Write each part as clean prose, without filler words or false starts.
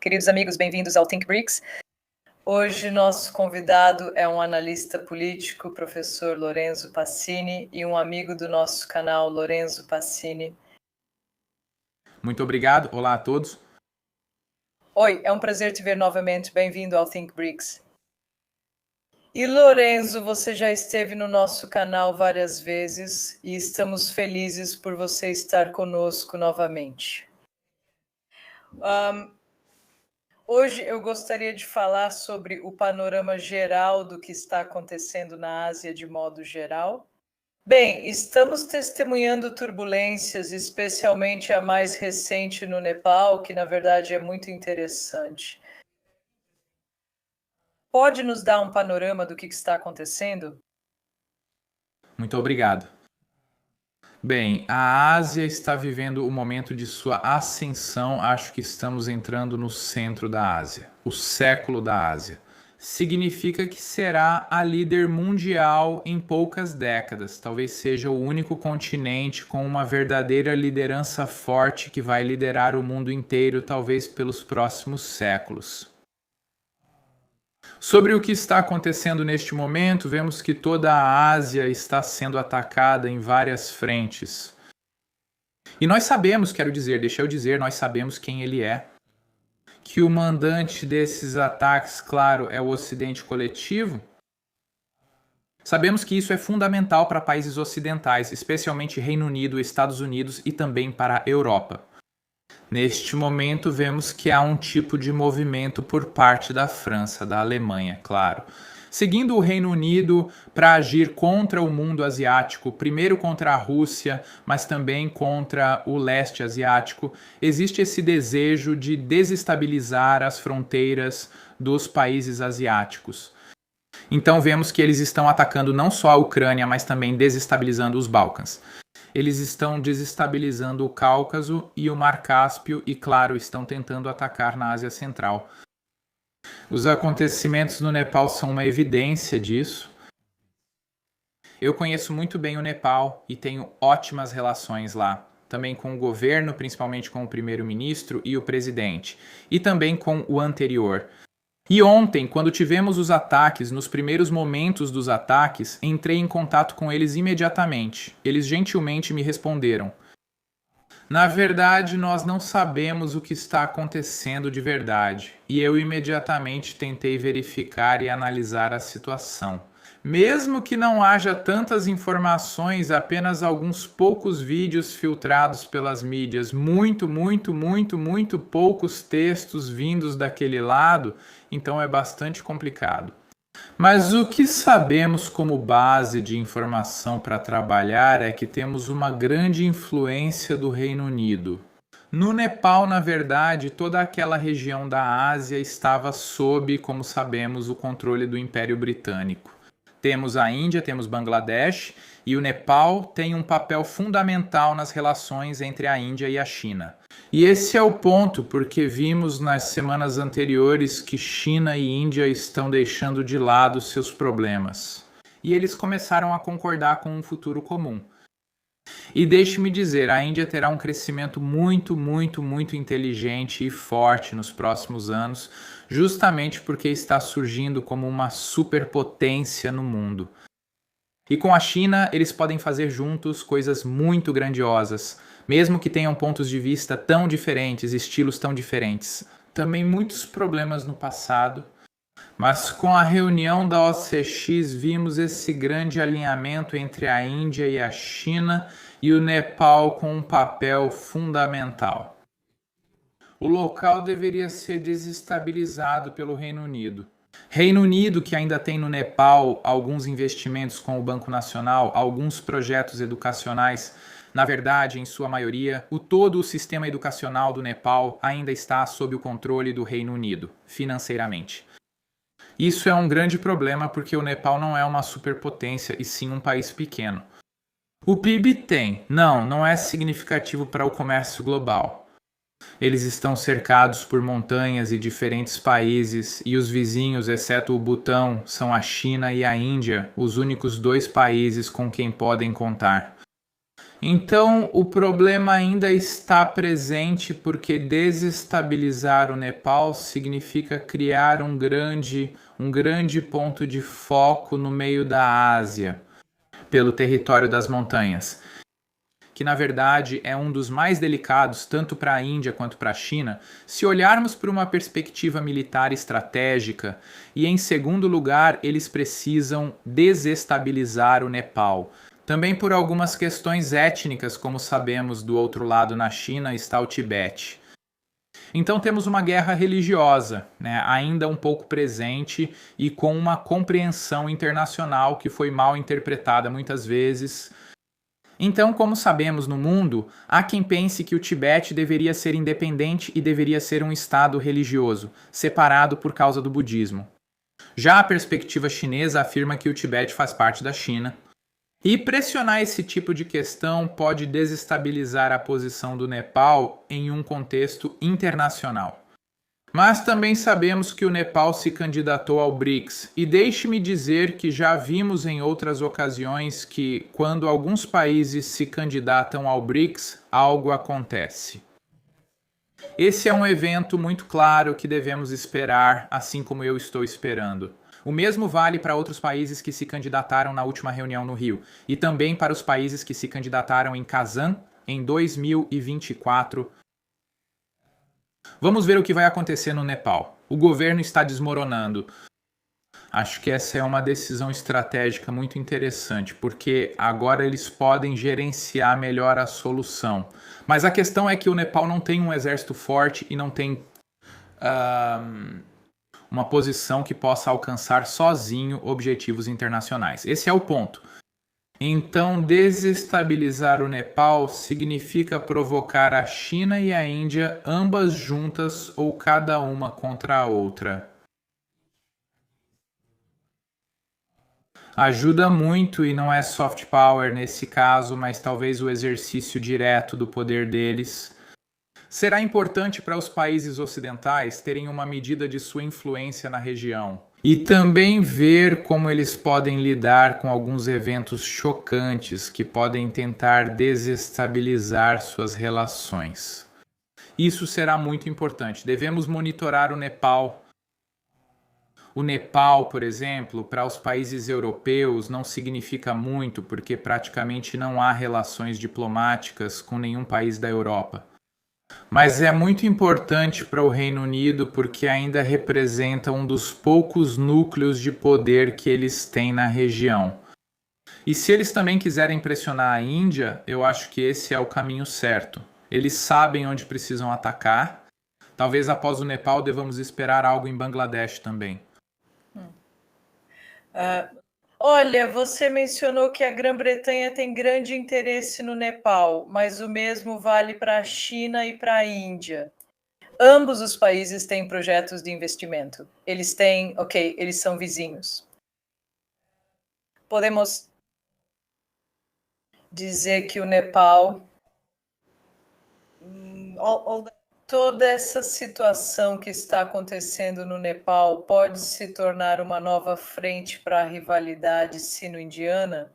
Queridos amigos, bem-vindos ao Think Bricks. Hoje nosso convidado é um analista político, professor Lorenzo Pacini, e um amigo do nosso canal, Lorenzo Pacini. Muito obrigado. Olá a todos. Oi, é um prazer te ver novamente. Bem-vindo ao Think Bricks. E Lorenzo, você já esteve no nosso canal várias vezes e estamos felizes por você estar conosco novamente. Hoje eu gostaria de falar sobre o panorama geral do que está acontecendo na Ásia de modo geral. Bem, estamos testemunhando turbulências, especialmente a mais recente no Nepal, que na verdade é muito interessante. Pode nos dar um panorama do que está acontecendo? Muito obrigado. Bem, a Ásia está vivendo o momento de sua ascensão. Acho que estamos entrando no centro da Ásia, o século da Ásia. Significa que será a líder mundial em poucas décadas. Talvez seja o único continente com uma verdadeira liderança forte que vai liderar o mundo inteiro, talvez pelos próximos séculos. Sobre o que está acontecendo neste momento, vemos que toda a Ásia está sendo atacada em várias frentes. E nós sabemos, nós sabemos quem ele é. Que o mandante desses ataques, claro, é o Ocidente coletivo. Sabemos que isso é fundamental para países ocidentais, especialmente Reino Unido, Estados Unidos e também para a Europa. Neste momento, vemos que há um tipo de movimento por parte da França, da Alemanha, claro. Seguindo o Reino Unido para agir contra o mundo asiático, primeiro contra a Rússia, mas também contra o leste asiático, existe esse desejo de desestabilizar as fronteiras dos países asiáticos. Então vemos que eles estão atacando não só a Ucrânia, mas também desestabilizando os Balcãs. Eles estão desestabilizando o Cáucaso e o Mar Cáspio e, claro, estão tentando atacar na Ásia Central. Os acontecimentos no Nepal são uma evidência disso. Eu conheço muito bem o Nepal e tenho ótimas relações lá. Também com o governo, principalmente com o primeiro-ministro e o presidente. E também com o anterior. E ontem, quando tivemos os ataques, nos primeiros momentos dos ataques, entrei em contato com eles imediatamente. Eles gentilmente me responderam: na verdade, nós não sabemos o que está acontecendo de verdade. E eu imediatamente tentei verificar e analisar a situação. Mesmo que não haja tantas informações, apenas alguns poucos vídeos filtrados pelas mídias, muito poucos textos vindos daquele lado, então é bastante complicado. Mas o que sabemos como base de informação para trabalhar é que temos uma grande influência do Reino Unido. No Nepal, na verdade, toda aquela região da Ásia estava sob, como sabemos, o controle do Império Britânico. Temos a Índia, temos Bangladesh e o Nepal tem um papel fundamental nas relações entre a Índia e a China. E esse é o ponto, porque vimos nas semanas anteriores que China e Índia estão deixando de lado seus problemas. E eles começaram a concordar com um futuro comum. E deixe-me dizer, a Índia terá um crescimento muito inteligente e forte nos próximos anos, justamente porque está surgindo como uma superpotência no mundo. E com a China, eles podem fazer juntos coisas muito grandiosas, mesmo que tenham pontos de vista tão diferentes, estilos tão diferentes. Também muitos problemas no passado, mas com a reunião da OCX vimos esse grande alinhamento entre a Índia e a China e o Nepal com um papel fundamental. O local deveria ser desestabilizado pelo Reino Unido. Reino Unido, que ainda tem no Nepal alguns investimentos com o Banco Nacional, alguns projetos educacionais. Na verdade, em sua maioria, todo o sistema educacional do Nepal ainda está sob o controle do Reino Unido, financeiramente. Isso é um grande problema porque o Nepal não é uma superpotência e sim um país pequeno. O PIB tem, não é significativo para o comércio global. Eles estão cercados por montanhas e diferentes países, e os vizinhos, exceto o Butão, são a China e a Índia, os únicos 2 países com quem podem contar. Então, o problema ainda está presente porque desestabilizar o Nepal significa criar um grande ponto de foco no meio da Ásia, pelo território das montanhas, que na verdade é um dos mais delicados tanto para a Índia quanto para a China, se olharmos por uma perspectiva militar estratégica, e em segundo lugar, eles precisam desestabilizar o Nepal. Também por algumas questões étnicas, como sabemos, do outro lado na China está o Tibete. Então temos uma guerra religiosa, né, ainda um pouco presente e com uma compreensão internacional que foi mal interpretada muitas vezes. Então, como sabemos no mundo, há quem pense que o Tibete deveria ser independente e deveria ser um estado religioso, separado por causa do budismo. Já a perspectiva chinesa afirma que o Tibete faz parte da China. E pressionar esse tipo de questão pode desestabilizar a posição do Nepal em um contexto internacional. Mas também sabemos que o Nepal se candidatou ao BRICS, e deixe-me dizer que já vimos em outras ocasiões que, quando alguns países se candidatam ao BRICS, algo acontece. Esse é um evento muito claro que devemos esperar, assim como eu estou esperando. O mesmo vale para outros países que se candidataram na última reunião no Rio, e também para os países que se candidataram em Kazan em 2024. Vamos ver o que vai acontecer no Nepal. O governo está desmoronando. Acho que essa é uma decisão estratégica muito interessante, porque agora eles podem gerenciar melhor a solução. Mas a questão é que o Nepal não tem um exército forte e não tem uma posição que possa alcançar sozinho objetivos internacionais. Esse é o ponto. Então, desestabilizar o Nepal significa provocar a China e a Índia ambas juntas ou cada uma contra a outra. Ajuda muito e não é soft power nesse caso, mas talvez o exercício direto do poder deles. Será importante para os países ocidentais terem uma medida de sua influência na região e também ver como eles podem lidar com alguns eventos chocantes que podem tentar desestabilizar suas relações. Isso será muito importante. Devemos monitorar o Nepal. O Nepal, por exemplo, para os países europeus não significa muito porque praticamente não há relações diplomáticas com nenhum país da Europa. Mas é muito importante para o Reino Unido porque ainda representa um dos poucos núcleos de poder que eles têm na região. E se eles também quiserem pressionar a Índia, eu acho que esse é o caminho certo. Eles sabem onde precisam atacar. Talvez após o Nepal devamos esperar algo em Bangladesh também. Olha, você mencionou que a Grã-Bretanha tem grande interesse no Nepal, mas o mesmo vale para a China e para a Índia. Ambos os países têm projetos de investimento. Eles são vizinhos. Podemos dizer que o Nepal, toda essa situação que está acontecendo no Nepal pode se tornar uma nova frente para a rivalidade sino-indiana?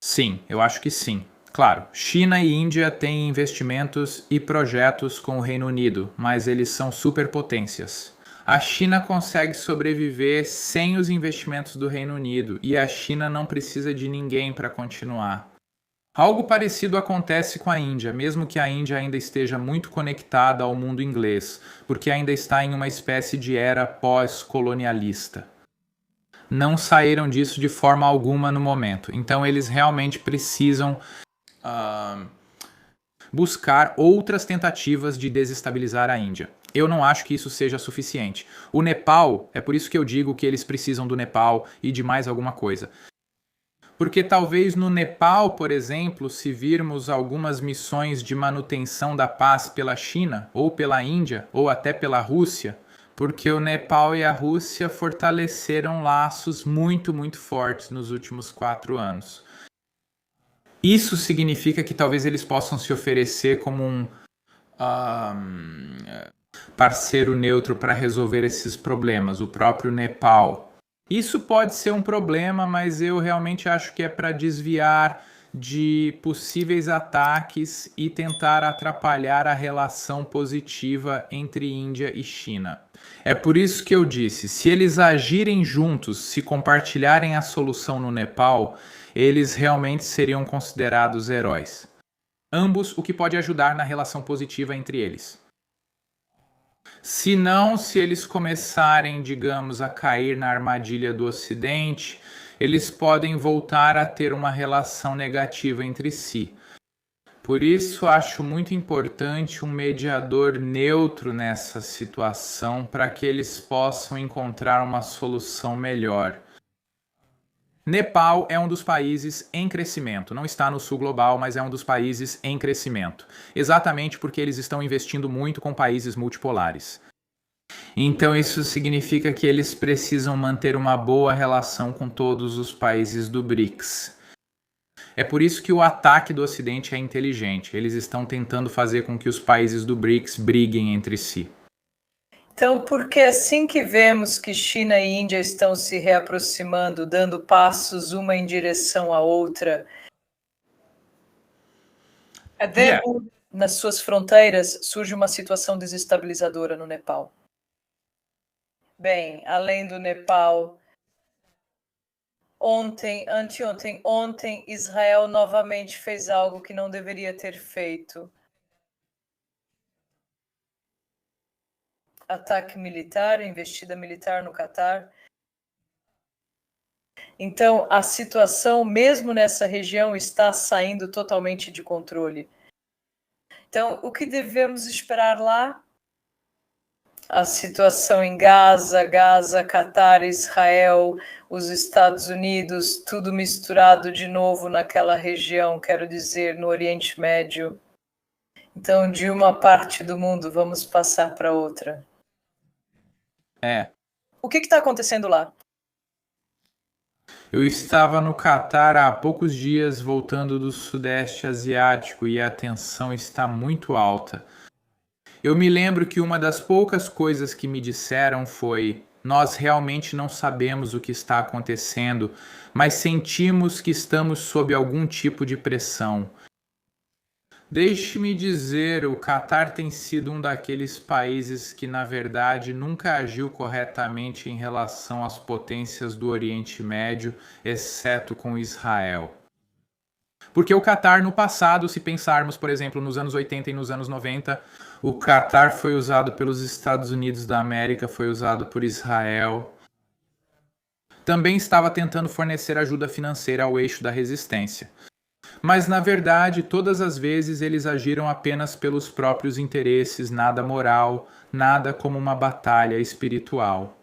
Sim, eu acho que sim. Claro, China e Índia têm investimentos e projetos com o Reino Unido, mas eles são superpotências. A China consegue sobreviver sem os investimentos do Reino Unido e a China não precisa de ninguém para continuar. Algo parecido acontece com a Índia, mesmo que a Índia ainda esteja muito conectada ao mundo inglês, porque ainda está em uma espécie de era pós-colonialista. Não saíram disso de forma alguma no momento, então eles realmente precisam buscar outras tentativas de desestabilizar a Índia. Eu não acho que isso seja suficiente. O Nepal, é por isso que eu digo que eles precisam do Nepal e de mais alguma coisa. Porque talvez no Nepal, por exemplo, se virmos algumas missões de manutenção da paz pela China, ou pela Índia, ou até pela Rússia, porque o Nepal e a Rússia fortaleceram laços muito, muito fortes nos últimos 4 anos. Isso significa que talvez eles possam se oferecer como um parceiro neutro para resolver esses problemas, o próprio Nepal. Isso pode ser um problema, mas eu realmente acho que é para desviar de possíveis ataques e tentar atrapalhar a relação positiva entre Índia e China. É por isso que eu disse, se eles agirem juntos, se compartilharem a solução no Nepal, eles realmente seriam considerados heróis. Ambos, o que pode ajudar na relação positiva entre eles. Se não, se eles começarem, digamos, a cair na armadilha do Ocidente, eles podem voltar a ter uma relação negativa entre si. Por isso, acho muito importante um mediador neutro nessa situação para que eles possam encontrar uma solução melhor. Nepal é um dos países em crescimento. Não está no sul global, mas é um dos países em crescimento. Exatamente porque eles estão investindo muito com países multipolares. Então isso significa que eles precisam manter uma boa relação com todos os países do BRICS. É por isso que o ataque do Ocidente é inteligente. Eles estão tentando fazer com que os países do BRICS briguem entre si. Então, porque assim que vemos que China e Índia estão se reaproximando, dando passos uma em direção à outra, nas suas fronteiras surge uma situação desestabilizadora no Nepal. Bem, além do Nepal, ontem, Israel novamente fez algo que não deveria ter feito. Ataque militar, investida militar no Catar. Então, a situação, mesmo nessa região, está saindo totalmente de controle. Então, o que devemos esperar lá? A situação em Gaza, Catar, Israel, os Estados Unidos, tudo misturado de novo naquela região, quero dizer, no Oriente Médio. Então, de uma parte do mundo, vamos passar para outra. O que está acontecendo lá? Eu estava no Catar há poucos dias voltando do Sudeste Asiático e a tensão está muito alta. Eu me lembro que uma das poucas coisas que me disseram foi: nós realmente não sabemos o que está acontecendo, mas sentimos que estamos sob algum tipo de pressão. Deixe-me dizer, o Catar tem sido um daqueles países que, na verdade, nunca agiu corretamente em relação às potências do Oriente Médio, exceto com Israel. Porque o Catar, no passado, se pensarmos, por exemplo, nos anos 80 e nos anos 90, o Catar foi usado pelos Estados Unidos da América, foi usado por Israel. Também estava tentando fornecer ajuda financeira ao eixo da resistência. Mas, na verdade, todas as vezes eles agiram apenas pelos próprios interesses, nada moral, nada como uma batalha espiritual.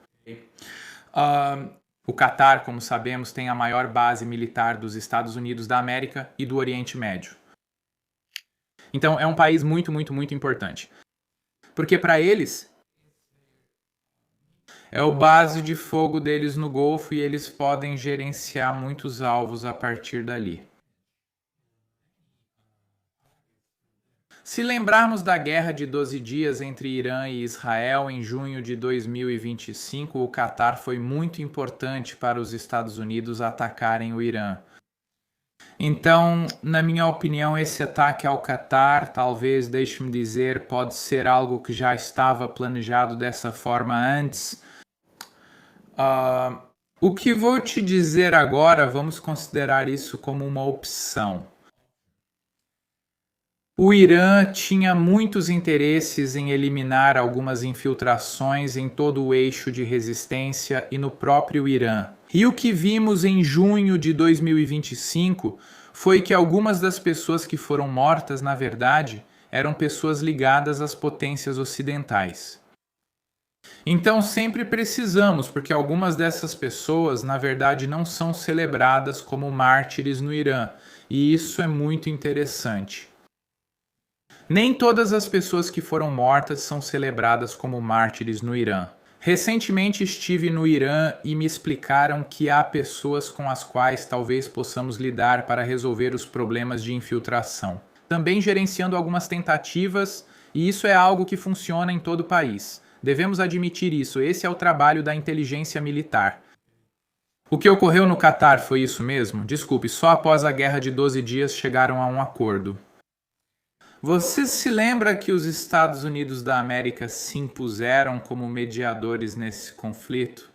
O Catar, como sabemos, tem a maior base militar dos Estados Unidos da América e do Oriente Médio. Então, é um país muito, muito, muito importante. Porque para eles, é o base de fogo deles no Golfo e eles podem gerenciar muitos alvos a partir dali. Se lembrarmos da guerra de 12 dias entre Irã e Israel em junho de 2025, o Catar foi muito importante para os Estados Unidos atacarem o Irã. Então, na minha opinião, esse ataque ao Catar, talvez, deixe-me dizer, pode ser algo que já estava planejado dessa forma antes. O que vou te dizer agora, vamos considerar isso como uma opção. O Irã tinha muitos interesses em eliminar algumas infiltrações em todo o eixo de resistência e no próprio Irã. E o que vimos em junho de 2025 foi que algumas das pessoas que foram mortas, na verdade, eram pessoas ligadas às potências ocidentais. Então sempre precisamos, porque algumas dessas pessoas, na verdade, não são celebradas como mártires no Irã, e isso é muito interessante. Nem todas as pessoas que foram mortas são celebradas como mártires no Irã. Recentemente estive no Irã e me explicaram que há pessoas com as quais talvez possamos lidar para resolver os problemas de infiltração. Também gerenciando algumas tentativas, e isso é algo que funciona em todo o país. Devemos admitir isso, esse é o trabalho da inteligência militar. O que ocorreu no Catar foi isso mesmo? Desculpe, só após a Guerra de 12 Dias chegaram a um acordo. Você se lembra que os Estados Unidos da América se impuseram como mediadores nesse conflito?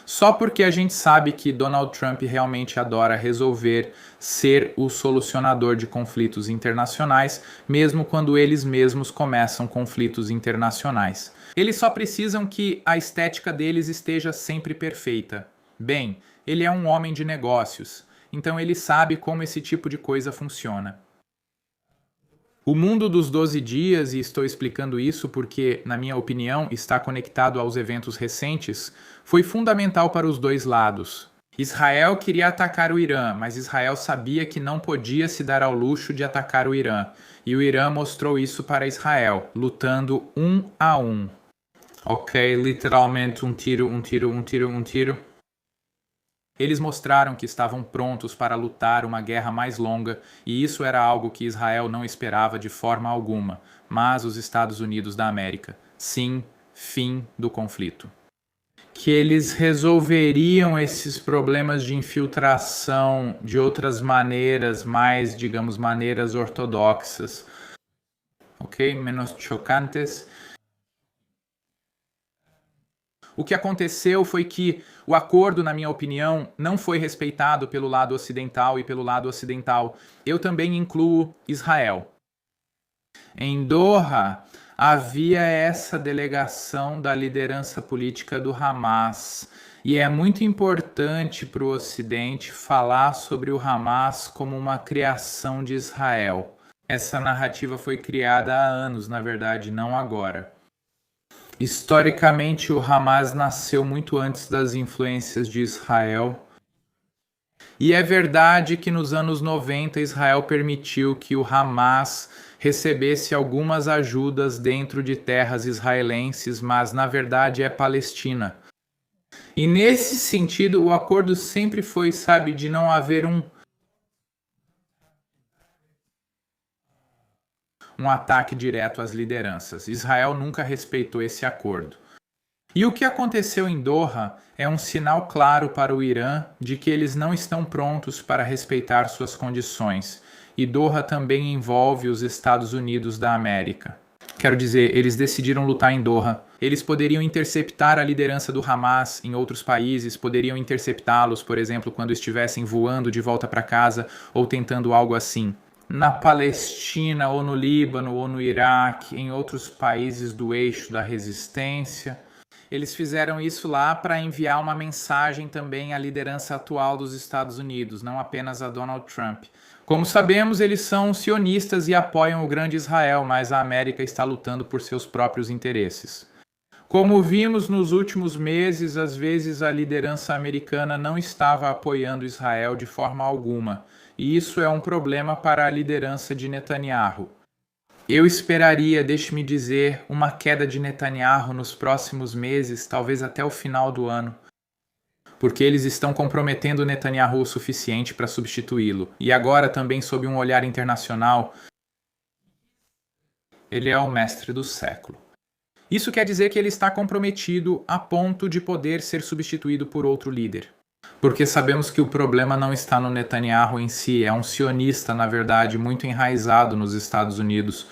Só porque a gente sabe que Donald Trump realmente adora resolver, ser o solucionador de conflitos internacionais, mesmo quando eles mesmos começam conflitos internacionais. Eles só precisam que a estética deles esteja sempre perfeita. Bem, ele é um homem de negócios, então ele sabe como esse tipo de coisa funciona. O mundo dos 12 dias, e estou explicando isso porque, na minha opinião, está conectado aos eventos recentes, foi fundamental para os dois lados. Israel queria atacar o Irã, mas Israel sabia que não podia se dar ao luxo de atacar o Irã. E o Irã mostrou isso para Israel, lutando 1 a 1. Ok, literalmente um tiro, um tiro, um tiro, um tiro. Eles mostraram que estavam prontos para lutar uma guerra mais longa, e isso era algo que Israel não esperava de forma alguma, mas os Estados Unidos da América. Sim, fim do conflito. Que eles resolveriam esses problemas de infiltração de outras maneiras, mais, digamos, maneiras ortodoxas. Ok? Menos chocantes. O que aconteceu foi que o acordo, na minha opinião, não foi respeitado pelo lado ocidental e pelo lado ocidental. Eu também incluo Israel. Em Doha, havia essa delegação da liderança política do Hamas. E é muito importante para o Ocidente falar sobre o Hamas como uma criação de Israel. Essa narrativa foi criada há anos, na verdade, não agora. Historicamente, o Hamas nasceu muito antes das influências de Israel. E é verdade que nos anos 90 Israel permitiu que o Hamas recebesse algumas ajudas dentro de terras israelenses, mas na verdade é Palestina. E nesse sentido, o acordo sempre foi, sabe, de não haver um ataque direto às lideranças. Israel nunca respeitou esse acordo. E o que aconteceu em Doha é um sinal claro para o Irã de que eles não estão prontos para respeitar suas condições. E Doha também envolve os Estados Unidos da América. Quero dizer, eles decidiram lutar em Doha. Eles poderiam interceptar a liderança do Hamas em outros países, poderiam interceptá-los, por exemplo, quando estivessem voando de volta para casa ou tentando algo assim. Na Palestina, ou no Líbano, ou no Iraque, em outros países do eixo da resistência. Eles fizeram isso lá para enviar uma mensagem também à liderança atual dos Estados Unidos, não apenas a Donald Trump. Como sabemos, eles são sionistas e apoiam o grande Israel, mas a América está lutando por seus próprios interesses. Como vimos nos últimos meses, às vezes a liderança americana não estava apoiando Israel de forma alguma. E isso é um problema para a liderança de Netanyahu. Eu esperaria, deixe-me dizer, uma queda de Netanyahu nos próximos meses, talvez até o final do ano. Porque eles estão comprometendo Netanyahu o suficiente para substituí-lo. E agora também sob um olhar internacional, ele é o mestre do século. Isso quer dizer que ele está comprometido a ponto de poder ser substituído por outro líder. Porque sabemos que o problema não está no Netanyahu em si, é um sionista, na verdade, muito enraizado nos Estados Unidos.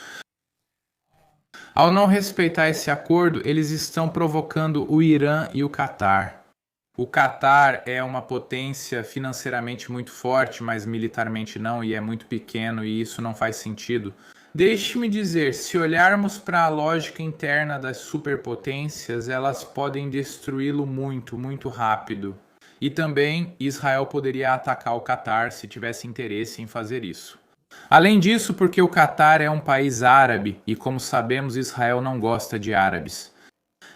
Ao não respeitar esse acordo, eles estão provocando o Irã e o Catar. O Catar é uma potência financeiramente muito forte, mas militarmente não, e é muito pequeno, e isso não faz sentido. Deixe-me dizer, se olharmos para a lógica interna das superpotências, elas podem destruí-lo muito, muito rápido. E também Israel poderia atacar o Catar se tivesse interesse em fazer isso. Além disso, porque o Catar é um país árabe e, como sabemos, Israel não gosta de árabes.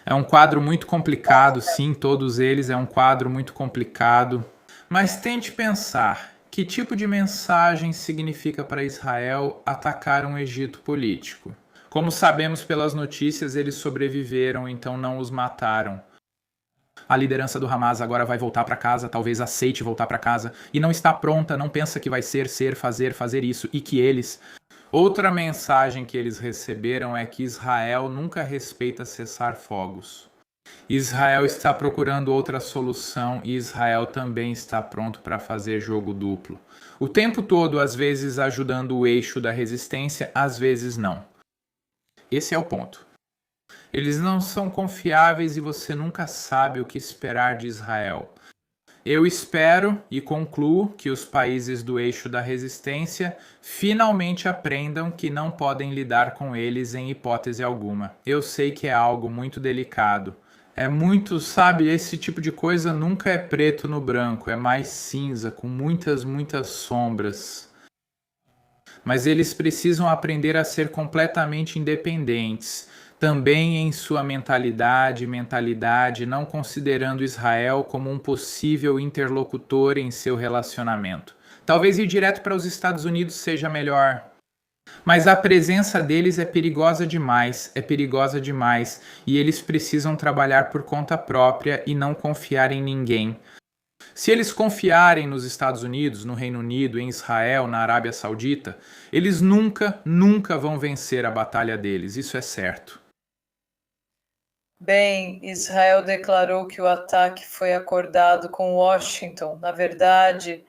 É um quadro muito complicado, sim, todos eles é um quadro muito complicado. Mas tente pensar, que tipo de mensagem significa para Israel atacar um Egito político? Como sabemos pelas notícias, eles sobreviveram, então não os mataram. A liderança do Hamas agora vai voltar para casa, talvez aceite voltar para casa, e não está pronta, não pensa que vai ser, fazer isso, e que eles... Outra mensagem que eles receberam é que Israel nunca respeita cessar fogos. Israel está procurando outra solução e Israel também está pronto para fazer jogo duplo. O tempo todo, às vezes ajudando o eixo da resistência, às vezes não. Esse é o ponto. Eles não são confiáveis e você nunca sabe o que esperar de Israel. Eu espero e concluo que os países do eixo da resistência finalmente aprendam que não podem lidar com eles em hipótese alguma. Eu sei que é algo muito delicado. É muito, sabe, esse tipo de coisa nunca é preto no branco, é mais cinza, com muitas, muitas sombras. Mas eles precisam aprender a ser completamente independentes, também em sua mentalidade, não considerando Israel como um possível interlocutor em seu relacionamento. Talvez ir direto para os Estados Unidos seja melhor, mas a presença deles é perigosa demais, e eles precisam trabalhar por conta própria e não confiar em ninguém. Se eles confiarem nos Estados Unidos, no Reino Unido, em Israel, na Arábia Saudita, eles nunca vão vencer a batalha deles, isso é certo. Bem, Israel declarou que o ataque foi acordado com Washington. Na verdade,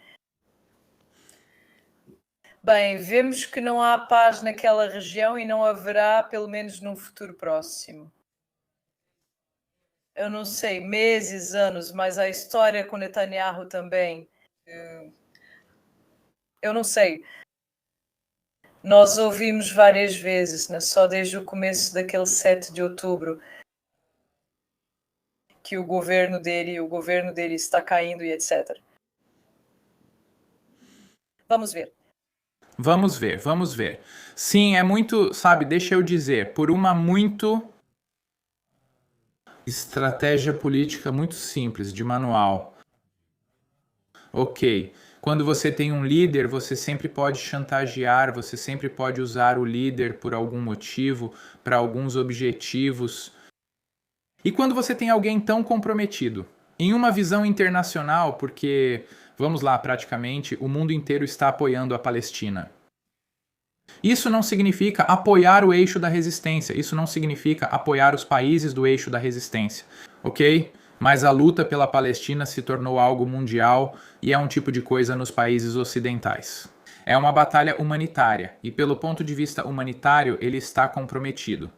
bem, vemos que não há paz naquela região e não haverá, pelo menos num futuro próximo. Eu não sei, meses, anos, mas a história com Netanyahu também. Eu não sei. Nós ouvimos várias vezes, né, só desde o começo daquele 7 de outubro, que o governo dele está caindo e etc. Vamos ver. Vamos ver. Sim, é muito, sabe, deixa eu dizer, por uma muito estratégia política muito simples, de manual. Ok. Quando você tem um líder, você sempre pode chantagear, você sempre pode usar o líder por algum motivo, para alguns objetivos. E quando você tem alguém tão comprometido, em uma visão internacional, porque, vamos lá, praticamente o mundo inteiro está apoiando a Palestina. Isso não significa apoiar o eixo da resistência, isso não significa apoiar os países do eixo da resistência, ok? Mas a luta pela Palestina se tornou algo mundial e é um tipo de coisa nos países ocidentais. É uma batalha humanitária e, pelo ponto de vista humanitário, ele está comprometido.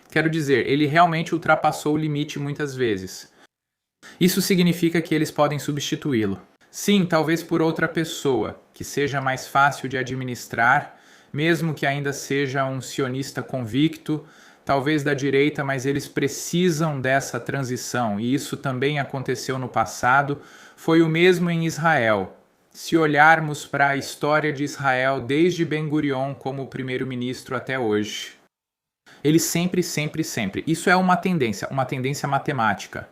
Quero dizer, ele realmente ultrapassou o limite muitas vezes. Isso significa que eles podem substituí-lo. Sim, talvez por outra pessoa, que seja mais fácil de administrar, mesmo que ainda seja um sionista convicto, talvez da direita, mas eles precisam dessa transição, e isso também aconteceu no passado, foi o mesmo em Israel. Se olharmos para a história de Israel desde Ben-Gurion como primeiro-ministro até hoje, ele sempre, isso é uma tendência matemática.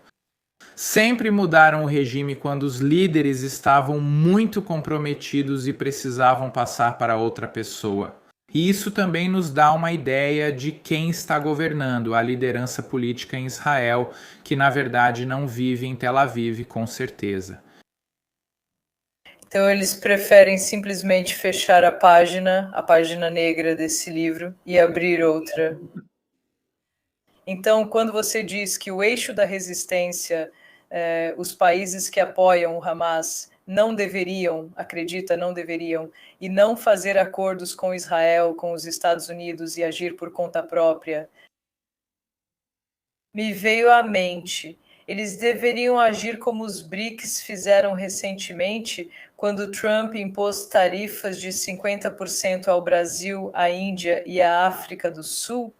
Sempre mudaram o regime quando os líderes estavam muito comprometidos e precisavam passar para outra pessoa. E isso também nos dá uma ideia de quem está governando a liderança política em Israel, que na verdade não vive em Tel Aviv, com certeza. Então eles preferem simplesmente fechar a página negra desse livro e abrir outra. Então, quando você diz que o eixo da resistência, os países que apoiam o Hamas não deveriam, e não fazer acordos com Israel, com os Estados Unidos e agir por conta própria, me veio à mente. Eles deveriam agir como os BRICS fizeram recentemente, quando Trump impôs tarifas de 50% ao Brasil, à Índia e à África do Sul.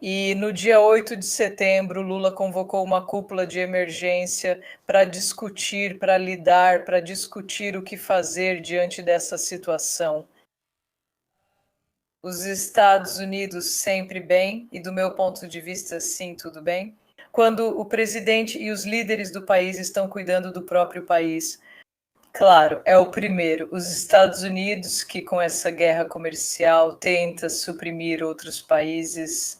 E no dia 8 de setembro, Lula convocou uma cúpula de emergência para discutir, para discutir o que fazer diante dessa situação. Os Estados Unidos sempre bem, e do meu ponto de vista, sim, tudo bem. Quando o presidente e os líderes do país estão cuidando do próprio país. Claro, é o primeiro. Os Estados Unidos, que com essa guerra comercial tenta suprimir outros países.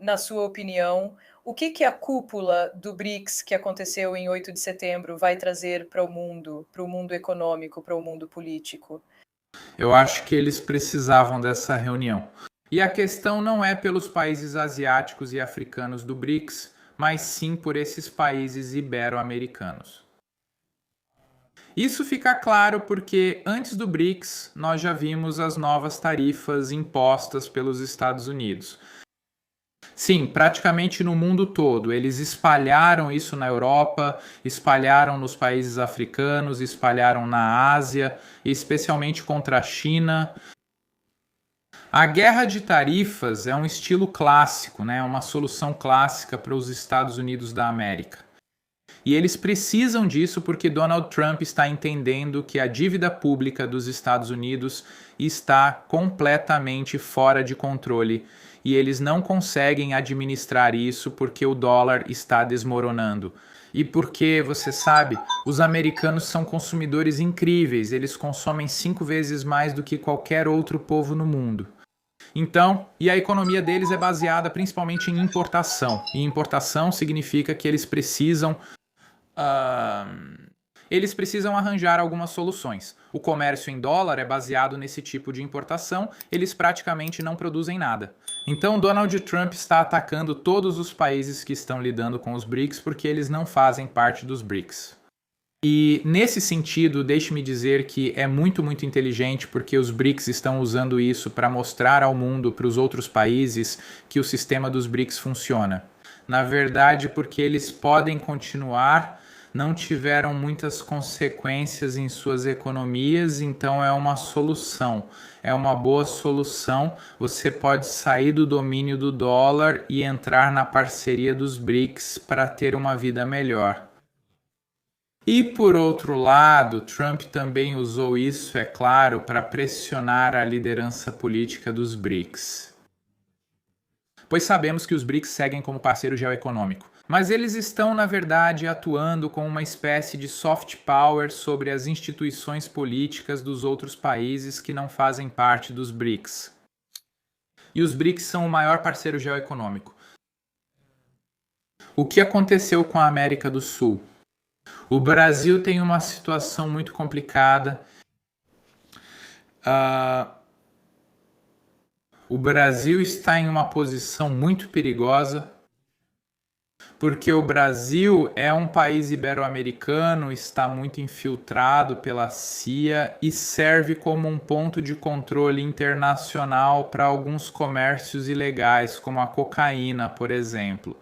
Na sua opinião, o que a cúpula do BRICS, que aconteceu em 8 de setembro, vai trazer para o mundo econômico, para o mundo político? Eu acho que eles precisavam dessa reunião. E a questão não é pelos países asiáticos e africanos do BRICS, mas sim por esses países ibero-americanos. Isso fica claro porque antes do BRICS nós já vimos as novas tarifas impostas pelos Estados Unidos. Sim, praticamente no mundo todo. Eles espalharam isso na Europa, espalharam nos países africanos, espalharam na Ásia, especialmente contra a China. A guerra de tarifas é um estilo clássico, né? Uma solução clássica para os Estados Unidos da América. E eles precisam disso porque Donald Trump está entendendo que a dívida pública dos Estados Unidos está completamente fora de controle e eles não conseguem administrar isso porque o dólar está desmoronando. E porque, você sabe, os americanos são consumidores incríveis, eles consomem 5 vezes mais do que qualquer outro povo no mundo. Então, e a economia deles é baseada principalmente em importação. E importação significa que eles precisam arranjar algumas soluções. O comércio em dólar é baseado nesse tipo de importação, eles praticamente não produzem nada. Então Donald Trump está atacando todos os países que estão lidando com os BRICS porque eles não fazem parte dos BRICS. E nesse sentido, deixe-me dizer que é muito, muito inteligente porque os BRICS estão usando isso para mostrar ao mundo, para os outros países, que o sistema dos BRICS funciona. Na verdade, porque eles podem continuar, não tiveram muitas consequências em suas economias, então é uma solução. É uma boa solução. Você pode sair do domínio do dólar e entrar na parceria dos BRICS para ter uma vida melhor. E por outro lado, Trump também usou isso, é claro, para pressionar a liderança política dos BRICS. Pois sabemos que os BRICS seguem como parceiro geoeconômico, mas eles estão, na verdade, atuando com uma espécie de soft power sobre as instituições políticas dos outros países que não fazem parte dos BRICS. E os BRICS são o maior parceiro geoeconômico. O que aconteceu com a América do Sul? O Brasil tem uma situação muito complicada. O Brasil está em uma posição muito perigosa, porque o Brasil é um país ibero-americano, está muito infiltrado pela CIA e serve como um ponto de controle internacional para alguns comércios ilegais, como a cocaína, por exemplo.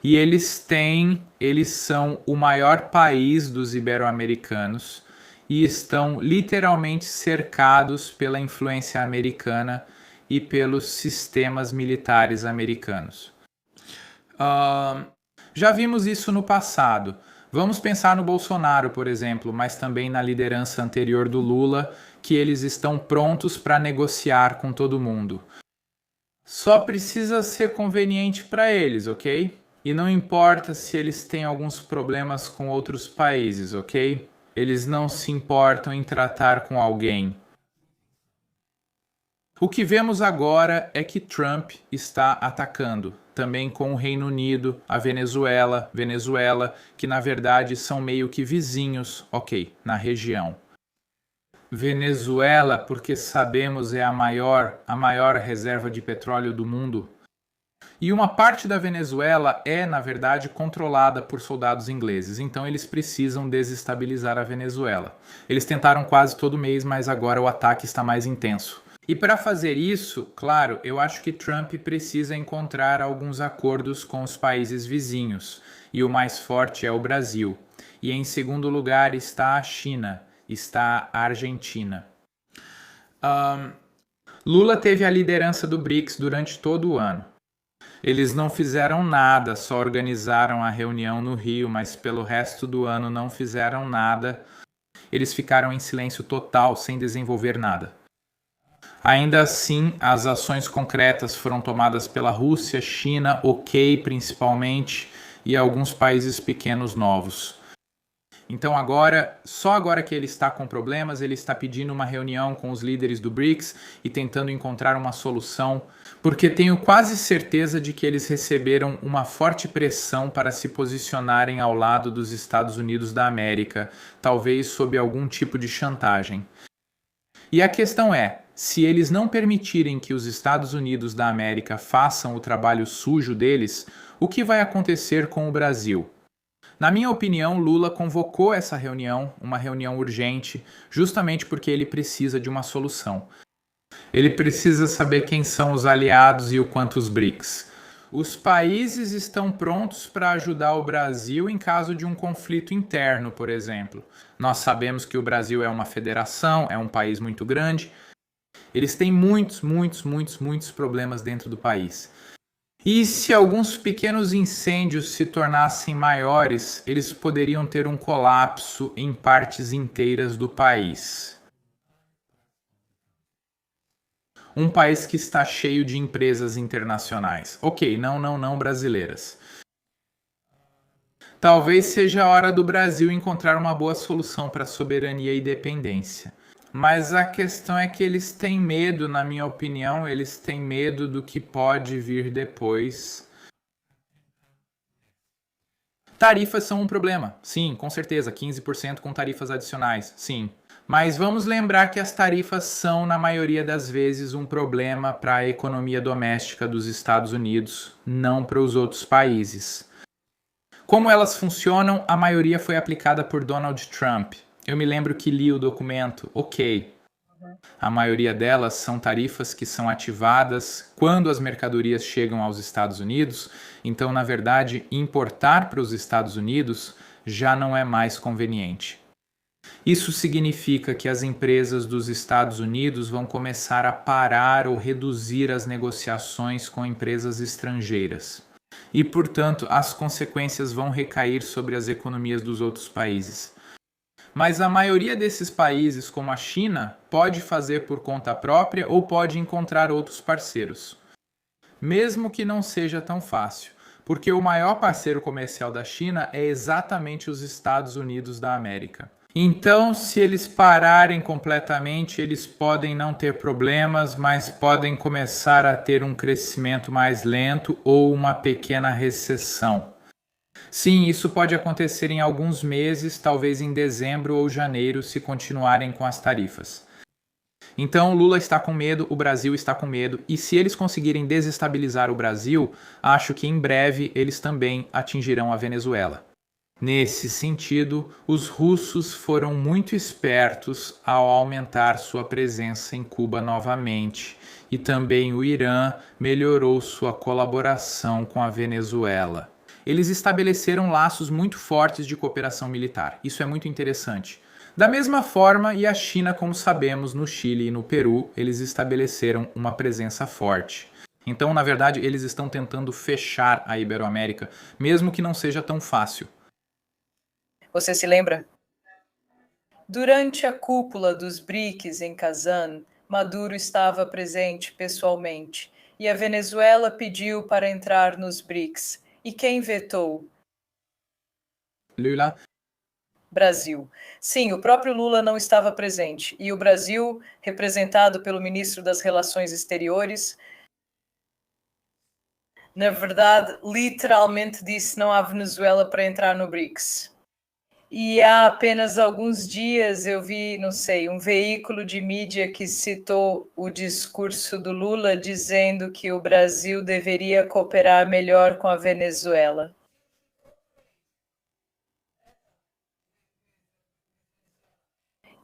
E eles são o maior país dos ibero-americanos e estão literalmente cercados pela influência americana e pelos sistemas militares americanos. Já vimos isso no passado. Vamos pensar no Bolsonaro, por exemplo, mas também na liderança anterior do Lula, que eles estão prontos para negociar com todo mundo. Só precisa ser conveniente para eles, ok? E não importa se eles têm alguns problemas com outros países, ok? Eles não se importam em tratar com alguém. O que vemos agora é que Trump está atacando, também com o Reino Unido, a Venezuela, que na verdade são meio que vizinhos, ok, na região. Venezuela, porque sabemos é a maior reserva de petróleo do mundo. E uma parte da Venezuela é, na verdade, controlada por soldados ingleses, então eles precisam desestabilizar a Venezuela. Eles tentaram quase todo mês, mas agora o ataque está mais intenso. E para fazer isso, claro, eu acho que Trump precisa encontrar alguns acordos com os países vizinhos, e o mais forte é o Brasil. E em segundo lugar está a China, está a Argentina. Lula teve a liderança do BRICS durante todo o ano. Eles não fizeram nada, só organizaram a reunião no Rio, mas pelo resto do ano não fizeram nada. Eles ficaram em silêncio total, sem desenvolver nada. Ainda assim, as ações concretas foram tomadas pela Rússia, China, OK principalmente, e alguns países pequenos novos. Então só agora que ele está com problemas, ele está pedindo uma reunião com os líderes do BRICS e tentando encontrar uma solução, porque tenho quase certeza de que eles receberam uma forte pressão para se posicionarem ao lado dos Estados Unidos da América, talvez sob algum tipo de chantagem. E a questão é, se eles não permitirem que os Estados Unidos da América façam o trabalho sujo deles, O que vai acontecer com o Brasil? Na minha opinião, Lula convocou essa reunião, uma reunião urgente, justamente porque ele precisa de uma solução. Ele precisa saber quem são os aliados e o quanto os BRICS. Os países estão prontos para ajudar o Brasil em caso de um conflito interno, por exemplo. Nós sabemos que o Brasil é uma federação, é um país muito grande. Eles têm muitos problemas dentro do país. E se alguns pequenos incêndios se tornassem maiores, eles poderiam ter um colapso em partes inteiras do país. Um país que está cheio de empresas internacionais. Ok, não brasileiras. Talvez seja a hora do Brasil encontrar uma boa solução para a soberania e dependência. Mas a questão é que eles têm medo, na minha opinião, eles têm medo do que pode vir depois. Tarifas são um problema, sim, com certeza, 15% com tarifas adicionais, sim. Mas vamos lembrar que as tarifas são, na maioria das vezes, um problema para a economia doméstica dos Estados Unidos, não para os outros países. Como elas funcionam, a maioria foi aplicada por Donald Trump. Eu me lembro que li o documento, ok. A maioria delas são tarifas que são ativadas quando as mercadorias chegam aos Estados Unidos. Então, na verdade, importar para os Estados Unidos já não é mais conveniente. Isso significa que as empresas dos Estados Unidos vão começar a parar ou reduzir as negociações com empresas estrangeiras. E, portanto, as consequências vão recair sobre as economias dos outros países. Mas a maioria desses países, como a China, pode fazer por conta própria ou pode encontrar outros parceiros. Mesmo que não seja tão fácil, porque o maior parceiro comercial da China é exatamente os Estados Unidos da América. Então, se eles pararem completamente, eles podem não ter problemas, mas podem começar a ter um crescimento mais lento ou uma pequena recessão. Sim, isso pode acontecer em alguns meses, talvez em dezembro ou janeiro, se continuarem com as tarifas. Então, Lula está com medo, o Brasil está com medo, e se eles conseguirem desestabilizar o Brasil, acho que em breve eles também atingirão a Venezuela. Nesse sentido, os russos foram muito espertos ao aumentar sua presença em Cuba novamente, e também o Irã melhorou sua colaboração com a Venezuela. Eles estabeleceram laços muito fortes de cooperação militar. Isso é muito interessante. Da mesma forma, e a China, como sabemos, no Chile e no Peru, eles estabeleceram uma presença forte. Então, na verdade, eles estão tentando fechar a Iberoamérica, mesmo que não seja tão fácil. Você se lembra? Durante a cúpula dos BRICS em Kazan, Maduro estava presente pessoalmente e a Venezuela pediu para entrar nos BRICS. E quem vetou? Lula. Brasil. Sim, o próprio Lula não estava presente. E o Brasil, representado pelo ministro das Relações Exteriores, na verdade, literalmente disse não há Venezuela para entrar no BRICS. E há apenas alguns dias eu vi, não sei, um veículo de mídia que citou o discurso do Lula dizendo que o Brasil deveria cooperar melhor com a Venezuela.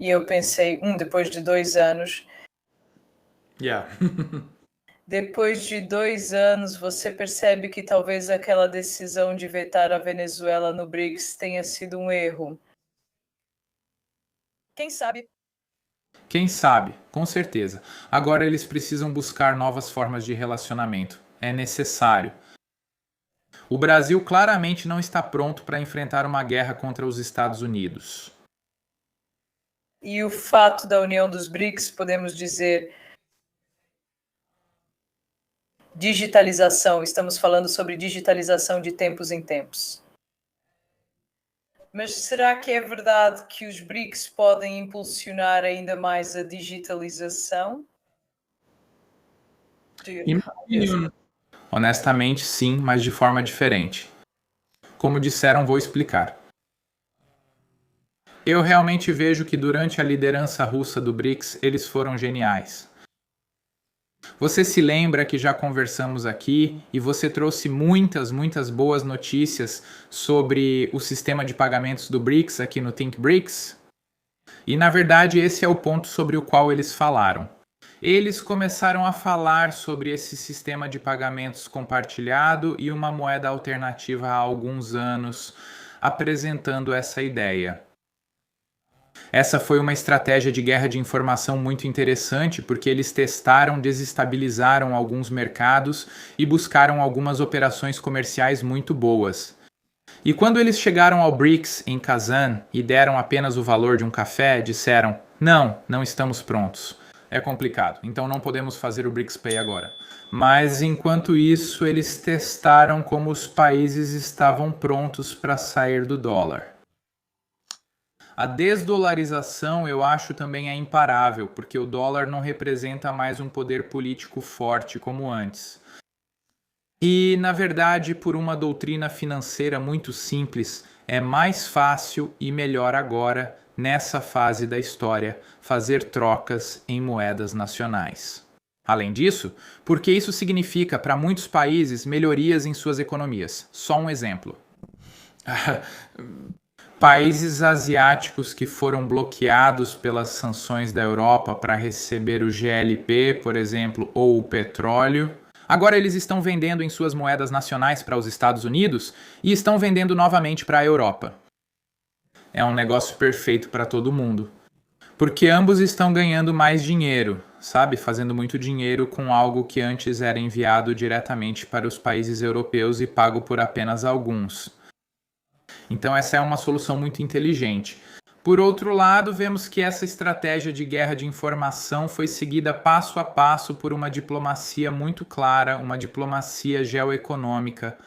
E eu pensei, depois de 2 anos... Yeah. Depois de 2 anos, você percebe que talvez aquela decisão de vetar a Venezuela no BRICS tenha sido um erro. Quem sabe? Quem sabe, com certeza. Agora eles precisam buscar novas formas de relacionamento. É necessário. O Brasil claramente não está pronto para enfrentar uma guerra contra os Estados Unidos. E o fato da união dos BRICS, podemos dizer... Digitalização, estamos falando sobre digitalização de tempos em tempos. Mas será que é verdade que os BRICS podem impulsionar ainda mais a digitalização? Honestamente, sim, mas de forma diferente. Como disseram, vou explicar. Eu realmente vejo que durante a liderança russa do BRICS, eles foram geniais. Você se lembra que já conversamos aqui e você trouxe muitas boas notícias sobre o sistema de pagamentos do BRICS aqui no Think BRICS? E na verdade esse é o ponto sobre o qual eles falaram. Eles começaram a falar sobre esse sistema de pagamentos compartilhado e uma moeda alternativa há alguns anos, apresentando essa ideia. Essa foi uma estratégia de guerra de informação muito interessante, porque eles testaram, desestabilizaram alguns mercados e buscaram algumas operações comerciais muito boas. E quando eles chegaram ao BRICS em Kazan e deram apenas o valor de um café, disseram: não estamos prontos. É complicado, então não podemos fazer o BRICS Pay agora. Mas enquanto isso, eles testaram como os países estavam prontos para sair do dólar. A desdolarização eu acho também é imparável, porque o dólar não representa mais um poder político forte como antes. E, na verdade, por uma doutrina financeira muito simples, é mais fácil e melhor agora, nessa fase da história, fazer trocas em moedas nacionais. Além disso, porque isso significa para muitos países melhorias em suas economias. Só um exemplo. Países asiáticos que foram bloqueados pelas sanções da Europa para receber o GLP, por exemplo, ou o petróleo, agora eles estão vendendo em suas moedas nacionais para os Estados Unidos e estão vendendo novamente para a Europa. É um negócio perfeito para todo mundo. Porque ambos estão ganhando mais dinheiro, sabe? Fazendo muito dinheiro com algo que antes era enviado diretamente para os países europeus e pago por apenas alguns. Então essa é uma solução muito inteligente. Por outro lado, vemos que essa estratégia de guerra de informação foi seguida passo a passo por uma diplomacia muito clara, uma diplomacia geoeconômica,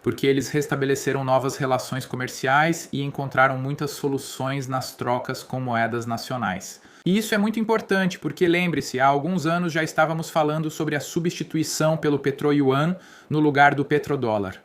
porque eles restabeleceram novas relações comerciais e encontraram muitas soluções nas trocas com moedas nacionais. E isso é muito importante, porque lembre-se, há alguns anos já estávamos falando sobre a substituição pelo petro-yuan no lugar do petrodólar.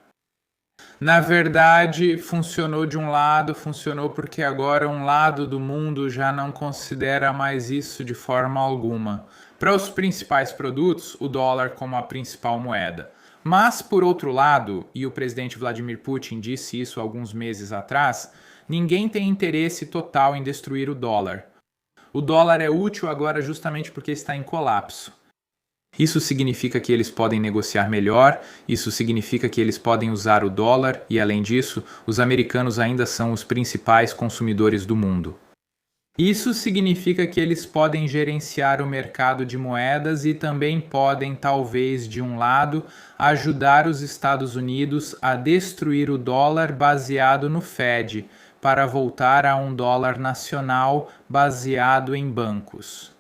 Na verdade, funcionou de um lado, funcionou porque agora um lado do mundo já não considera mais isso de forma alguma. Para os principais produtos, o dólar como a principal moeda. Mas, por outro lado, e o presidente Vladimir Putin disse isso alguns meses atrás, ninguém tem interesse total em destruir o dólar. O dólar é útil agora justamente porque está em colapso. Isso significa que eles podem negociar melhor, isso significa que eles podem usar o dólar e, além disso, os americanos ainda são os principais consumidores do mundo. Isso significa que eles podem gerenciar o mercado de moedas e também podem, talvez, de um lado, ajudar os Estados Unidos a destruir o dólar baseado no Fed, para voltar a um dólar nacional baseado em bancos.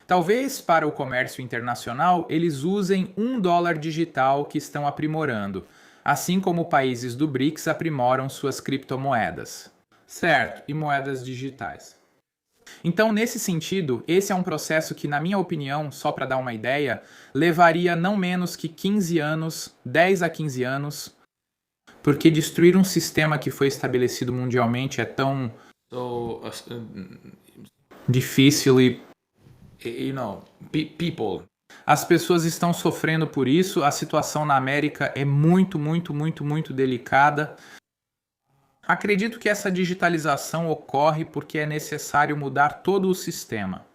Talvez para o comércio internacional eles usem um dólar digital que estão aprimorando, assim como países do BRICS aprimoram suas criptomoedas. Certo, e moedas digitais. Então, nesse sentido, esse é um processo que, na minha opinião, só para dar uma ideia, levaria não menos que 15 anos, 10 a 15 anos, porque destruir um sistema que foi estabelecido mundialmente é tão difícil e people. As pessoas estão sofrendo por isso, a situação na América é muito delicada. Acredito que essa digitalização ocorre porque é necessário mudar todo o sistema.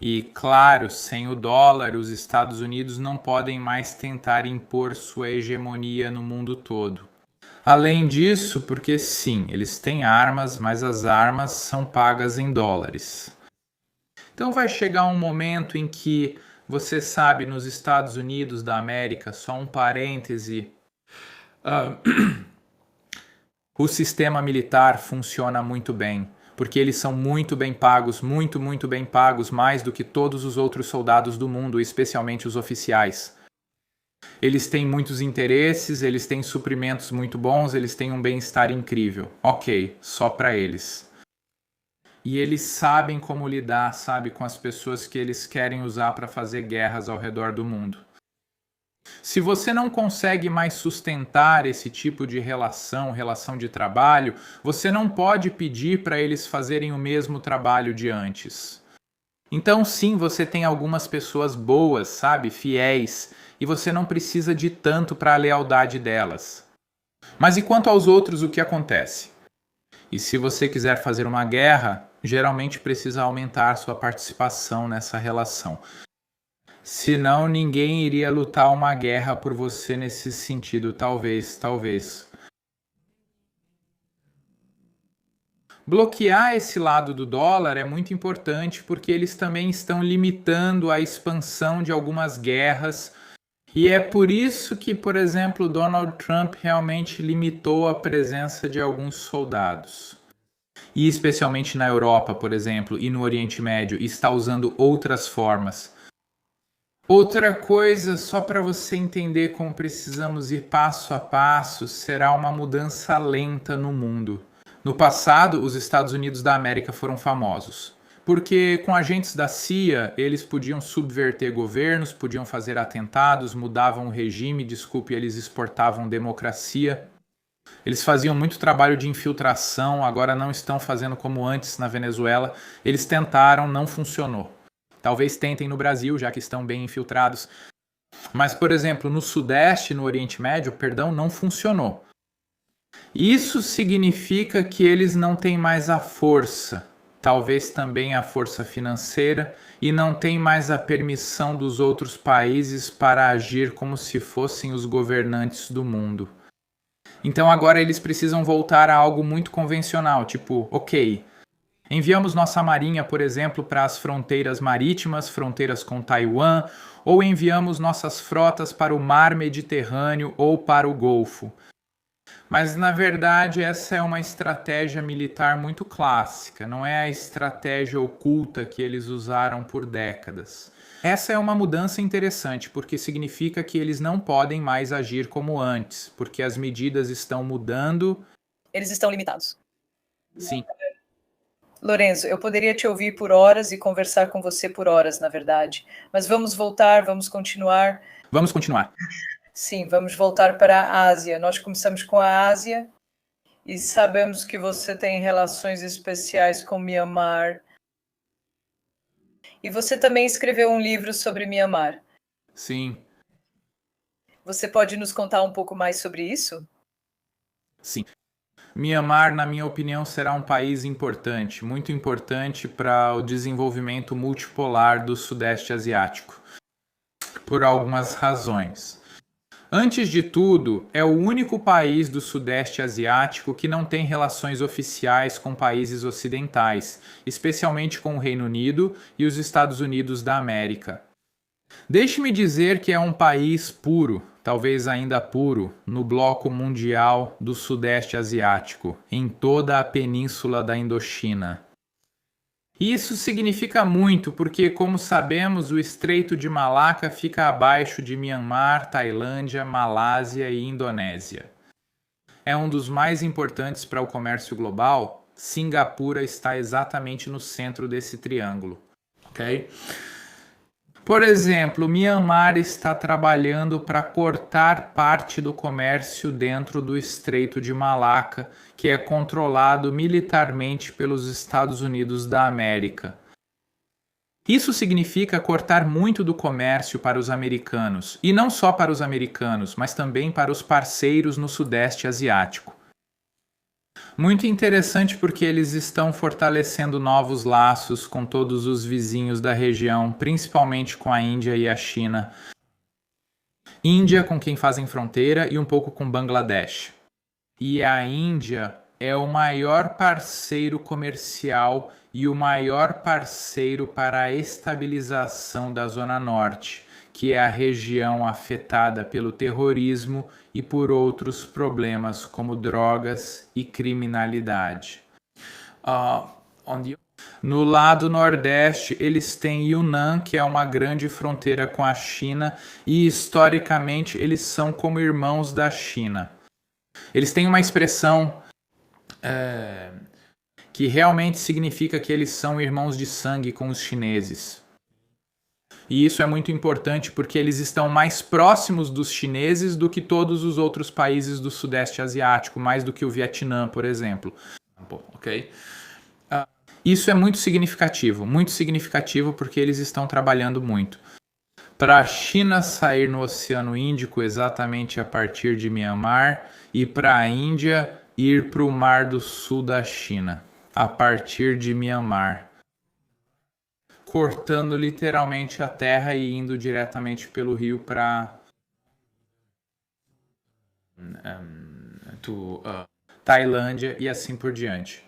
E, claro, sem o dólar, os Estados Unidos não podem mais tentar impor sua hegemonia no mundo todo. Além disso, porque sim, eles têm armas, mas as armas são pagas em dólares. Então vai chegar um momento em que, você sabe, nos Estados Unidos da América, só um parêntese, o sistema militar funciona muito bem, porque eles são muito bem pagos, muito bem pagos, mais do que todos os outros soldados do mundo, especialmente os oficiais. Eles têm muitos interesses, eles têm suprimentos muito bons, eles têm um bem-estar incrível. Ok, só para eles. E eles sabem como lidar, sabe, com as pessoas que eles querem usar para fazer guerras ao redor do mundo. Se você não consegue mais sustentar esse tipo de relação de trabalho, você não pode pedir para eles fazerem o mesmo trabalho de antes. Então, sim, você tem algumas pessoas boas, sabe, fiéis, e você não precisa de tanto para a lealdade delas. Mas e quanto aos outros, o que acontece? E se você quiser fazer uma guerra, geralmente precisa aumentar sua participação nessa relação. Senão, ninguém iria lutar uma guerra por você nesse sentido, talvez. Bloquear esse lado do dólar é muito importante porque eles também estão limitando a expansão de algumas guerras. E é por isso que, por exemplo, Donald Trump realmente limitou a presença de alguns soldados. E especialmente na Europa, por exemplo, e no Oriente Médio, está usando outras formas. Outra coisa, só para você entender como precisamos ir passo a passo, será uma mudança lenta no mundo. No passado, os Estados Unidos da América foram famosos, porque com agentes da CIA, eles podiam subverter governos, podiam fazer atentados, mudavam o regime, eles exportavam democracia. Eles faziam muito trabalho de infiltração, agora não estão fazendo como antes na Venezuela. Eles tentaram, não funcionou. Talvez tentem no Brasil, já que estão bem infiltrados. Mas, por exemplo, no Sudeste, no Oriente Médio, não funcionou. Isso significa que eles não têm mais a força, talvez também a força financeira, e não têm mais a permissão dos outros países para agir como se fossem os governantes do mundo. Então agora eles precisam voltar a algo muito convencional, tipo, ok, enviamos nossa marinha, por exemplo, para as fronteiras marítimas, fronteiras com Taiwan, ou enviamos nossas frotas para o mar Mediterrâneo ou para o Golfo. Mas, na verdade, essa é uma estratégia militar muito clássica, não é a estratégia oculta que eles usaram por décadas. Essa é uma mudança interessante, porque significa que eles não podem mais agir como antes, porque as medidas estão mudando. Eles estão limitados. Sim. Lorenzo, eu poderia te ouvir por horas e conversar com você por horas, na verdade. Mas vamos voltar, vamos continuar. Vamos continuar. Sim, vamos voltar para a Ásia. Nós começamos com a Ásia e sabemos que você tem relações especiais com Myanmar. E você também escreveu um livro sobre Myanmar. Sim. Você pode nos contar um pouco mais sobre isso? Sim. Myanmar, na minha opinião, será um país importante, muito importante para o desenvolvimento multipolar do Sudeste Asiático, por algumas razões. Antes de tudo, é o único país do Sudeste Asiático que não tem relações oficiais com países ocidentais, especialmente com o Reino Unido e os Estados Unidos da América. Deixe-me dizer que é um país puro, talvez ainda puro, no bloco mundial do Sudeste Asiático, em toda a península da Indochina. Isso significa muito porque, como sabemos, o Estreito de Malaca fica abaixo de Myanmar, Tailândia, Malásia e Indonésia. É um dos mais importantes para o comércio global. Singapura está exatamente no centro desse triângulo. Ok? Por exemplo, Myanmar está trabalhando para cortar parte do comércio dentro do Estreito de Malaca, que é controlado militarmente pelos Estados Unidos da América. Isso significa cortar muito do comércio para os americanos, e não só para os americanos, mas também para os parceiros no Sudeste Asiático. Muito interessante porque eles estão fortalecendo novos laços com todos os vizinhos da região, principalmente com a Índia e a China. Índia, com quem fazem fronteira, e um pouco com Bangladesh. E a Índia é o maior parceiro comercial e o maior parceiro para a estabilização da Zona Norte, que é a região afetada pelo terrorismo e por outros problemas como drogas e criminalidade. No lado nordeste, eles têm Yunnan, que é uma grande fronteira com a China, e historicamente eles são como irmãos da China. Eles têm uma expressão que realmente significa que eles são irmãos de sangue com os chineses. E isso é muito importante porque eles estão mais próximos dos chineses do que todos os outros países do Sudeste Asiático, mais do que o Vietnã, por exemplo. Ok? Isso é muito significativo porque eles estão trabalhando muito. Para a China sair no Oceano Índico exatamente a partir de Myanmar e para a Índia ir para o Mar do Sul da China a partir de Myanmar, cortando literalmente a terra e indo diretamente pelo rio para Tailândia e assim por diante.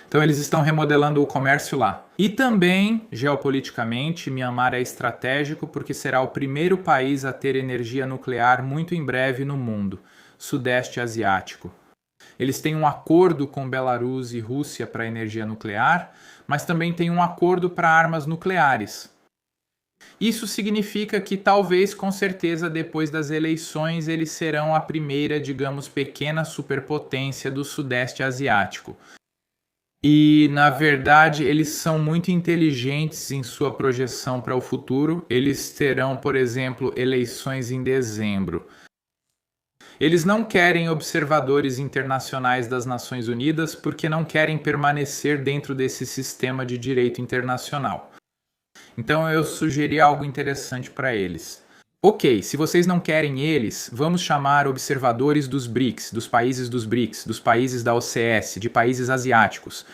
Então eles estão remodelando o comércio lá. E também, geopoliticamente, Myanmar é estratégico porque será o primeiro país a ter energia nuclear muito em breve no mundo, Sudeste Asiático. Eles têm um acordo com Belarus e Rússia para energia nuclear, mas também têm um acordo para armas nucleares. Isso significa que talvez, com certeza, depois das eleições, eles serão a primeira, digamos, pequena superpotência do Sudeste Asiático. E, na verdade, eles são muito inteligentes em sua projeção para o futuro. Eles terão, por exemplo, eleições em dezembro. Eles não querem observadores internacionais das Nações Unidas porque não querem permanecer dentro desse sistema de direito internacional. Então eu sugeri algo interessante para eles. Ok, se vocês não querem eles, vamos chamar observadores dos BRICS, dos países da OCS, de países asiáticos.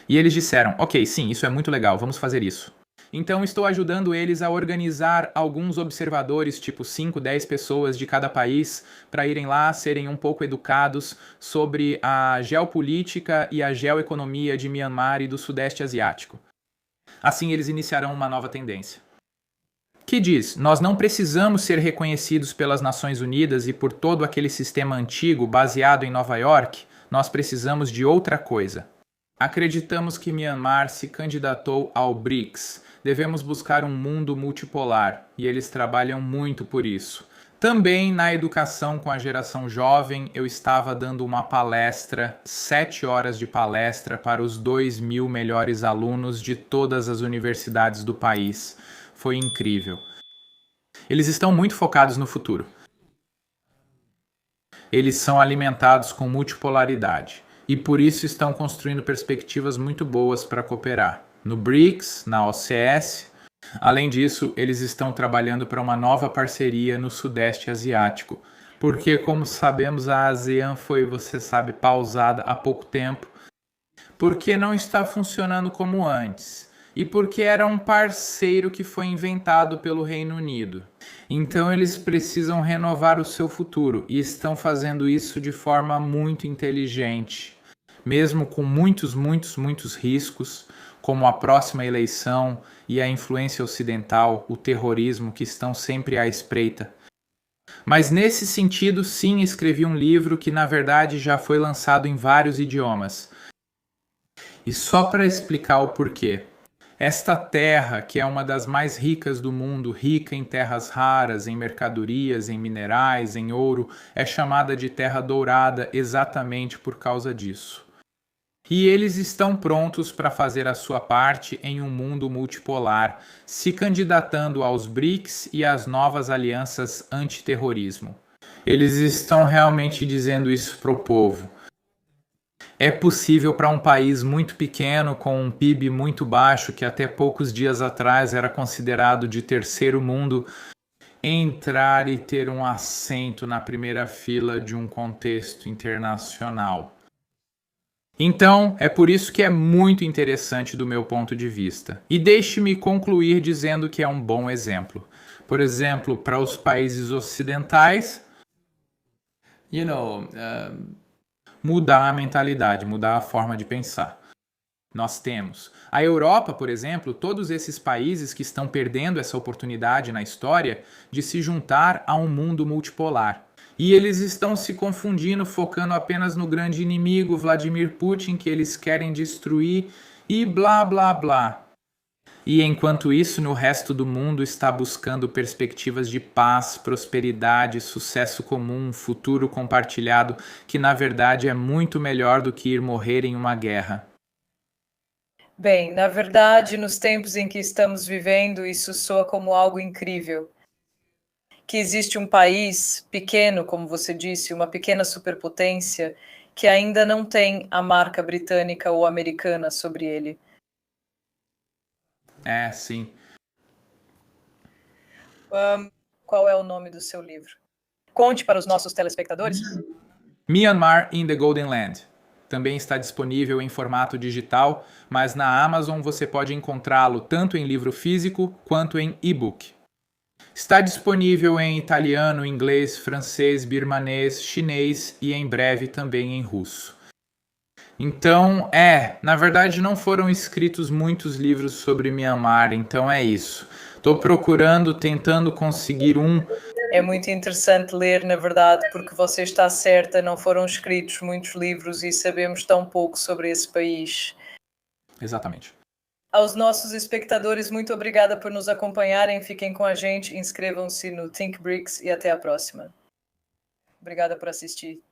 E eles disseram, ok, sim, isso é muito legal, vamos fazer isso. Então estou ajudando eles a organizar alguns observadores, tipo 5, 10 pessoas de cada país, para irem lá, serem um pouco educados sobre a geopolítica e a geoeconomia de Myanmar e do Sudeste Asiático. Assim eles iniciarão uma nova tendência. Que diz, nós não precisamos ser reconhecidos pelas Nações Unidas e por todo aquele sistema antigo baseado em Nova York, nós precisamos de outra coisa. Acreditamos que Myanmar se candidatou ao BRICS. Devemos buscar um mundo multipolar e eles trabalham muito por isso. Também na educação com a geração jovem, eu estava dando uma palestra, 7 horas de palestra para os 2.000 melhores alunos de todas as universidades do país. Foi incrível. Eles estão muito focados no futuro. Eles são alimentados com multipolaridade e por isso estão construindo perspectivas muito boas para cooperar. No BRICS, na OCS. Além disso, eles estão trabalhando para uma nova parceria no Sudeste Asiático, porque, como sabemos, a ASEAN foi, você sabe, pausada há pouco tempo, porque não está funcionando como antes, e porque era um parceiro que foi inventado pelo Reino Unido. Então eles precisam renovar o seu futuro, e estão fazendo isso de forma muito inteligente, mesmo com muitos riscos, como a próxima eleição e a influência ocidental, o terrorismo que estão sempre à espreita. Mas nesse sentido, sim, escrevi um livro que na verdade já foi lançado em vários idiomas. E só para explicar o porquê. Esta terra, que é uma das mais ricas do mundo, rica em terras raras, em mercadorias, em minerais, em ouro, é chamada de Terra Dourada exatamente por causa disso. E eles estão prontos para fazer a sua parte em um mundo multipolar, se candidatando aos BRICS e às novas alianças antiterrorismo. Eles estão realmente dizendo isso para o povo. É possível para um país muito pequeno, com um PIB muito baixo, que até poucos dias atrás era considerado de terceiro mundo, entrar e ter um assento na primeira fila de um contexto internacional. Então, é por isso que é muito interessante do meu ponto de vista. E deixe-me concluir dizendo que é um bom exemplo. Por exemplo, para os países ocidentais, mudar a mentalidade, mudar a forma de pensar. Nós temos a Europa, por exemplo, todos esses países que estão perdendo essa oportunidade na história de se juntar a um mundo multipolar. E eles estão se confundindo, focando apenas no grande inimigo, Vladimir Putin, que eles querem destruir e blá blá blá. E enquanto isso, no resto do mundo está buscando perspectivas de paz, prosperidade, sucesso comum, futuro compartilhado, que na verdade é muito melhor do que ir morrer em uma guerra. Bem, na verdade, nos tempos em que estamos vivendo, isso soa como algo incrível. Que existe um país pequeno, como você disse, uma pequena superpotência, que ainda não tem a marca britânica ou americana sobre ele. Sim. Qual é o nome do seu livro? Conte para os nossos telespectadores. Myanmar in the Golden Land. Também está disponível em formato digital, mas na Amazon você pode encontrá-lo tanto em livro físico quanto em e-book. Está disponível em italiano, inglês, francês, birmanês, chinês e em breve também em russo. Então, na verdade não foram escritos muitos livros sobre Myanmar, então é isso. Estou tentando conseguir um. É muito interessante ler, na verdade, porque você está certa, não foram escritos muitos livros e sabemos tão pouco sobre esse país. Exatamente. Aos nossos espectadores, muito obrigada por nos acompanharem. Fiquem com a gente, inscrevam-se no Think Bricks e até a próxima. Obrigada por assistir.